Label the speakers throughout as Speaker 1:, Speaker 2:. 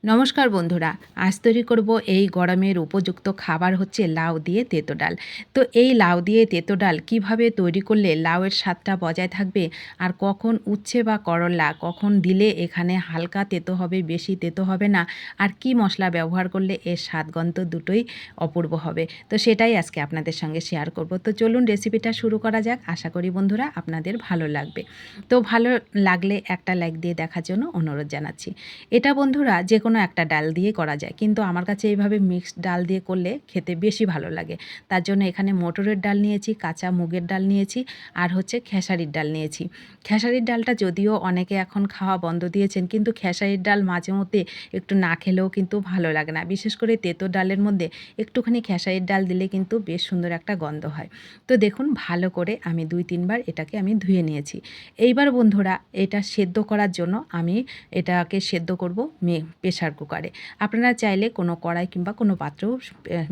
Speaker 1: নমস্কার বন্ধুরা, আজ তৈরি করব এই গরমের উপযুক্ত খাবার হচ্ছে লাউ দিয়ে তেঁতো ডাল। তো এই লাউ দিয়ে তেঁতো ডাল কীভাবে তৈরি করলে লাউয়ের স্বাদটা বজায় থাকবে, আর কখন উচ্ছে বা করলা কখন দিলে এখানে হালকা তেঁতো হবে, বেশি তেঁতো হবে না, আর কি মশলা ব্যবহার করলে এর স্বাদগন্ধ দুটোই অপূর্ব হবে, তো সেটাই আজকে আপনাদের সঙ্গে শেয়ার করব। তো চলুন রেসিপিটা শুরু করা যাক। আশা করি বন্ধুরা আপনাদের ভালো লাগবে। তো ভালো লাগলে একটা লাইক দিয়ে দেখার জন্য অনুরোধ জানাচ্ছি। এটা বন্ধুরা যে কোনো একটা ডাল দিয়ে করা যায়, কিন্তু আমার কাছে এইভাবে মিক্সড ডাল দিয়ে করলে খেতে বেশি ভালো লাগে। তার জন্য এখানে মটরের ডাল নিয়েছি, কাঁচা মুগের ডাল নিয়েছি, আর হচ্ছে খেসারির ডাল নিয়েছি। খেসারির ডালটা যদিও অনেকে এখন খাওয়া বন্ধ দিয়েছেন, কিন্তু খেসারির ডাল মাঝে মধ্যে একটু না খেলেও কিন্তু ভালো লাগে না। বিশেষ করে তেঁতো ডালের মধ্যে একটুখানি খেসারির ডাল দিলে কিন্তু বেশ সুন্দর একটা গন্ধ হয়। তো দেখুন ভালো করে আমি 2-3 বার এটাকে আমি ধুয়ে নিয়েছি। এইবার বন্ধুরা এটা সেদ্ধ করার জন্য আমি এটাকে সেদ্ধ করব প্রেশার কুকারে। আপনারা চাইলে কোনো কড়াই কিংবা কোনো পাত্রেও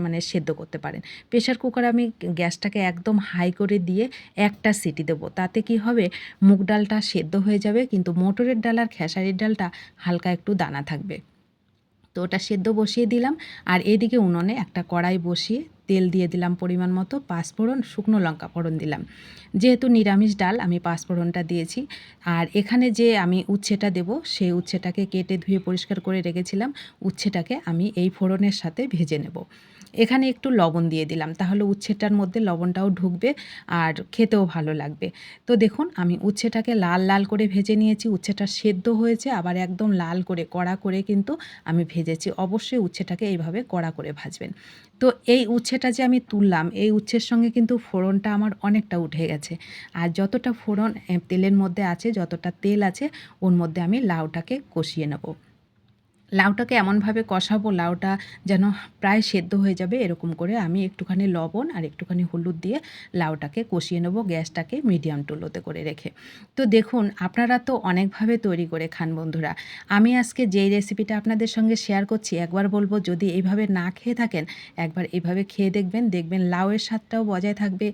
Speaker 1: মানে সেদ্ধ করতে পারেন। প্রেশার কুকারে আমি গ্যাসটাকে একদম হাই করে দিয়ে একটা সিটি দেবো। তাতে কি হবে, মুগ ডালটা সেদ্ধ হয়ে যাবে, কিন্তু মটরের ডাল আর খেসারির ডালটা হালকা একটু দানা থাকবে। তো ওটা সেদ্ধ বসিয়ে দিলাম, আর এদিকে উনুনে একটা কড়াই বসিয়ে তেল দিয়ে দিলাম পরিমাণ মতো, পাঁচফোড়ন, শুকনো লঙ্কা ফোড়ন দিলাম। যেহেতু নিরামিষ ডাল আমি পাঁচফোড়নটা দিয়েছি। আর এখানে যে আমি উচ্ছেটা দেব, সেই উচ্ছেটাকে কেটে ধুয়ে পরিষ্কার করে রেখেছিলাম। উচ্ছেটাকে আমি এই ফোড়নের সাথে ভেজে নেব। এখানে একটু লবণ দিয়ে দিলাম, তাহলে উচ্ছেটার মধ্যে লবণটাও ঢুকবে আর খেতেও ভালো লাগবে। তো দেখুন আমি উচ্ছেটাকে লাল লাল করে ভেজে নিয়েছি। উচ্ছেটা সেদ্ধ হয়েছে, আবার একদম লাল করে কড়া করে কিন্তু আমি ভেজেছি। অবশ্যই উচ্ছেটাকে এইভাবে কড়া করে ভাজবেন। তো এই উচ্ছেটা যে আমি তুললাম, এই উচ্ছের সঙ্গে কিন্তু ফোড়নটা আমার অনেকটা উঠে গেছে। আর যতটা ফোড়ন তেলের মধ্যে আছে, যতটা তেল আছে, ওর মধ্যে আমি লাউটাকে কষিয়ে নেব। লাউটাকে এমনভাবে কষাবো, লাউটা যেন প্রায় সেদ্ধ হয়ে যাবে, এরকম করে আমি একটুখানি লবণ আর একটুখানি হলুদ দিয়ে লাউটাকে কষিয়ে নেব, গ্যাসটাকে মিডিয়াম টু লোতে করে রেখে। তো দেখুন আপনারা তো অনেকভাবে তৈরি করে খান বন্ধুরা। আমি আজকে যেই রেসিপিটা আপনাদের সঙ্গে শেয়ার করছি, একবার বলবো যদি এইভাবে না খেয়ে থাকেন, একবার এইভাবে খেয়ে দেখবেন, দেখবেন লাউয়ের স্বাদটাও বজায় থাকবে,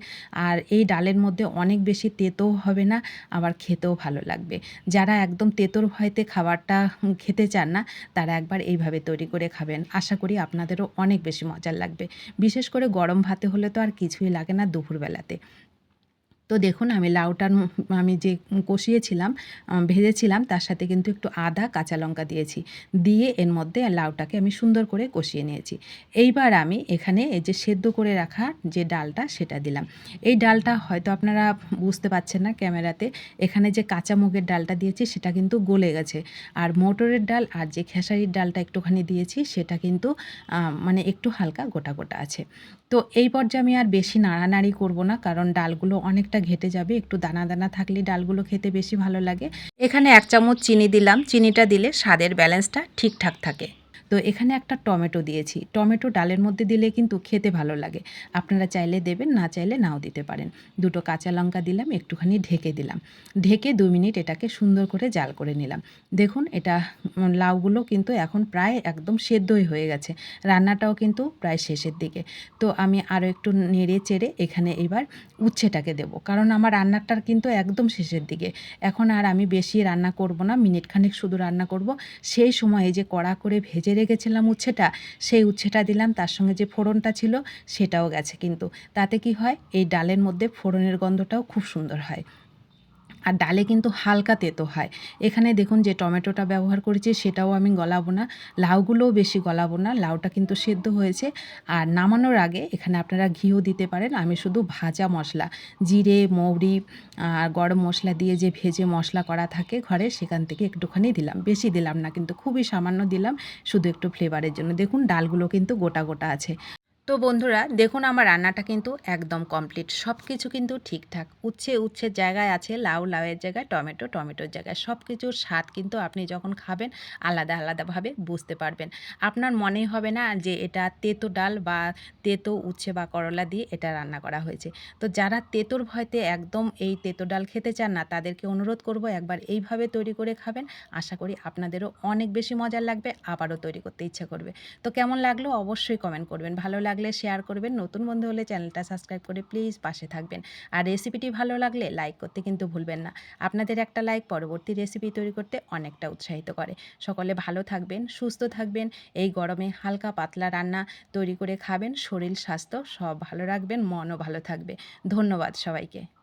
Speaker 1: আর এই ডালের মধ্যে অনেক বেশি তেঁতোও হবে না, আবার খেতেও ভালো লাগবে। যারা একদম তেঁতোর ভয়তে খাবারটা খেতে চান না, তারা একবার এইভাবে তৈরি করে খাবেন। আশা করি আপনাদেরও অনেক বেশি মজার লাগবে। বিশেষ করে গরম ভাতে হলে তো আর কিছুই লাগে না দুপুরবেলাতে। তো দেখুন আমি লাউটার আমি যে কষিয়েছিলাম, ভেজেছিলাম, তার সাথে কিন্তু একটু আদা, কাঁচা লঙ্কা দিয়েছি। দিয়ে এর মধ্যে লাউটাকে আমি সুন্দর করে কষিয়ে নিয়েছি। এইবার আমি এখানে এই যে সেদ্ধ করে রাখা যে ডালটা, সেটা দিলাম। এই ডালটা হয়তো আপনারা বুঝতে পারছেন না ক্যামেরাতে, এখানে যে কাঁচা মুগের ডালটা দিয়েছি সেটা কিন্তু গলে গেছে। আর মটরের ডাল আর যে খেসারির ডালটা একটুখানি দিয়েছি, সেটা কিন্তু মানে একটু হালকা গোটা গোটা আছে। তো এই পর্যায়ে আমি আর বেশি নাড়ানাড়ি করব না, কারণ ডালগুলো অনেকটা ঘেটে যাবে। একটু দানা দানা থাকলে ডালগুলো খেতে বেশি ভালো লাগে। এখানে 1 চামচ চিনি দিলাম। চিনিটা দিলে স্বাদের ব্যালেন্সটা ঠিকঠাক থাকে। তো এখানে একটা টমেটো দিয়েছি। টমেটো ডালের মধ্যে দিলে কিন্তু খেতে ভালো লাগে। আপনারা চাইলে দেবেন, না চাইলে নাও দিতে পারেন। 2টো কাঁচা লঙ্কা দিলাম, একটুখানি ঢেকে দিলাম। ঢেকে 2 মিনিট এটাকে সুন্দর করে জাল করে নিলাম। দেখুন এটা লাউগুলো কিন্তু এখন প্রায় একদম সেদ্ধই হয়ে গেছে। রান্নাটাও কিন্তু প্রায় শেষের দিকে। তো আমি আরও একটু নেড়ে চেড়ে এখানে এবার উচ্ছেটাকে দেব, কারণ আমার রান্নাটার কিন্তু একদম শেষের দিকে। এখন আর আমি বেশি রান্না করব না, মিনিট খানেক শুধু রান্না করব। সেই সময়ে যে কড়া করে ভেজে রেখেছিলাম উচ্ছেটা, সেই উচ্ছেটা দিলাম, তার সঙ্গে যে ফোড়নটা ছিল সেটাও গেছে কিন্তু। তাতে কি হয়, এই ডালের মধ্যে ফোড়নের গন্ধটাও খুব সুন্দর হয়। আর ডালে কিন্তু হালকা তেতো হয়। এখানে দেখুন যে টমেটোটা ব্যবহার করেছি সেটাও আমি গলাবো না, লাউগুলোও বেশি গলাবো না, লাউটা কিন্তু সেদ্ধ হয়েছে। আর নামানোর আগে এখানে আপনারা ঘিও দিতে পারেন। আমি শুধু ভাজা মশলা, জিরে, মৌরি আর গরম মশলা দিয়ে যে ভেজে মশলা করা থাকে ঘরে, সেখান থেকে একটুখানি দিলাম। বেশি দিলাম না কিন্তু, খুবই সামান্য দিলাম, শুধু একটু ফ্লেভারের জন্য। দেখুন ডালগুলো কিন্তু গোটা গোটা আছে। তো বন্ধুরা দেখুন আমার রান্নাটা কিন্তু একদম কমপ্লিট, সব কিছু কিন্তু ঠিকঠাক। উচ্ছের জায়গায় আছে, লাউয়ের জায়গায় টমেটো, টমেটোর জায়গায়। সব কিছুর স্বাদ কিন্তু আপনি যখন খাবেন আলাদা আলাদাভাবে বুঝতে পারবেন। আপনার মনেই হবে না যে এটা তেঁতো ডাল বা তেঁতো উচ্ছে বা করলা দিয়ে এটা রান্না করা হয়েছে। তো যারা তেঁতোর ভয়তে একদম এই তেঁতো ডাল খেতে চান না, তাদেরকে অনুরোধ করব একবার এইভাবে তৈরি করে খাবেন। আশা করি আপনাদেরও অনেক বেশি মজার লাগবে, আবারও তৈরি করতে ইচ্ছা করবে। তো কেমন লাগলো অবশ্যই কমেন্ট করবেন। ভালো লাগলে লাগলে শেয়ার করবেন, নতুন বন্ধু হলে চ্যানেলটা সাবস্ক্রাইব করে প্লিজ পাশে থাকবেন। আর রেসিপিটি ভালো লাগলে লাইক করতে কিন্তু ভুলবেন না। আপনাদের একটা লাইক পরবর্তী রেসিপি তৈরি করতে অনেকটা উৎসাহিত করে। সকলে ভালো থাকবেন, সুস্থ থাকবেন। এই গরমে হালকা পাতলা রান্না তৈরি করে খাবেন, শরীর স্বাস্থ্য সব ভালো রাখবেন, মনও ভালো থাকবে। ধন্যবাদ সবাইকে।